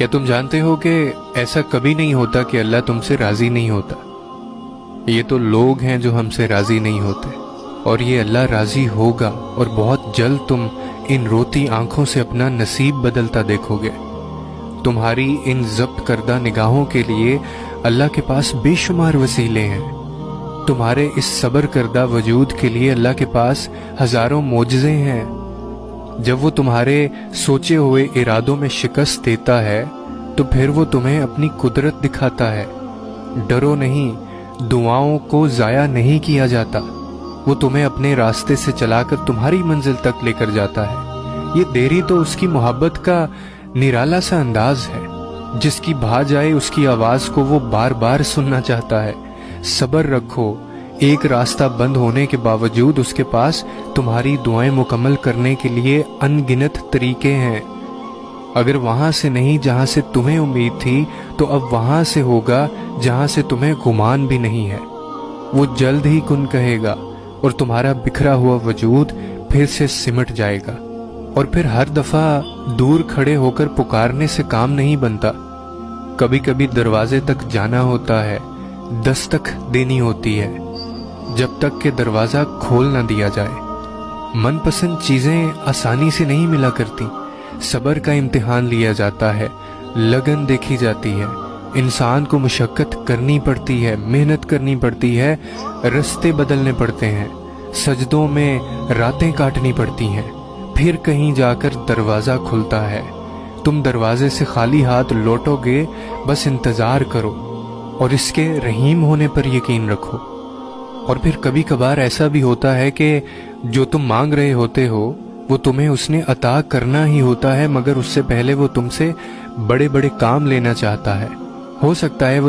کیا تم جانتے ہو کہ ایسا کبھی نہیں ہوتا کہ اللہ تم سے راضی نہیں ہوتا؟ یہ تو لوگ ہیں جو ہم سے راضی نہیں ہوتے، اور یہ اللہ راضی ہوگا، اور بہت جلد تم ان روتی آنکھوں سے اپنا نصیب بدلتا دیکھو گے۔ تمہاری ان ضبط کردہ نگاہوں کے لیے اللہ کے پاس بے شمار وسیلے ہیں۔ تمہارے اس صبر کردہ وجود کے لیے اللہ کے پاس ہزاروں معجزے ہیں۔ جب وہ تمہارے سوچے ہوئے ارادوں میں شکست دیتا ہے تو پھر وہ تمہیں اپنی قدرت دکھاتا ہے۔ ڈرو نہیں، دعاؤں کو ضائع نہیں کیا جاتا، وہ تمہیں اپنے راستے سے چلا کر تمہاری منزل تک لے کر جاتا ہے۔ یہ دیری تو اس کی محبت کا نرالا سا انداز ہے، جس کی بھا جائے اس کی آواز کو وہ بار بار سننا چاہتا ہے۔ صبر رکھو، ایک راستہ بند ہونے کے باوجود اس کے پاس تمہاری دعائیں مکمل کرنے کے لیے ان گنت طریقے ہیں۔ اگر وہاں سے نہیں جہاں سے تمہیں امید تھی تو اب وہاں سے ہوگا جہاں سے تمہیں گمان بھی نہیں ہے۔ وہ جلد ہی کن کہے گا اور تمہارا بکھرا ہوا وجود پھر سے سمٹ جائے گا۔ اور پھر ہر دفعہ دور کھڑے ہو کر پکارنے سے کام نہیں بنتا، کبھی کبھی دروازے تک جانا ہوتا ہے، دستک دینی ہوتی ہے، جب تک کہ دروازہ کھول نہ دیا جائے۔ من پسند چیزیں آسانی سے نہیں ملا کرتی، صبر کا امتحان لیا جاتا ہے، لگن دیکھی جاتی ہے، انسان کو مشقت کرنی پڑتی ہے، محنت کرنی پڑتی ہے، رستے بدلنے پڑتے ہیں، سجدوں میں راتیں کاٹنی پڑتی ہیں، پھر کہیں جا کر دروازہ کھلتا ہے۔ تم دروازے سے خالی ہاتھ لوٹو گے، بس انتظار کرو اور اس کے رحیم ہونے پر یقین رکھو۔ اور پھر کبھی کبھار ایسا بھی ہوتا ہے کہ جو تم مانگ رہے ہوتے ہو وہ تمہیں اس نے عطا کرنا ہی ہوتا ہے، مگر اس سے پہلے وہ تم سے بڑے بڑے کام لینا چاہتا ہے۔ ہو سکتا ہے وہ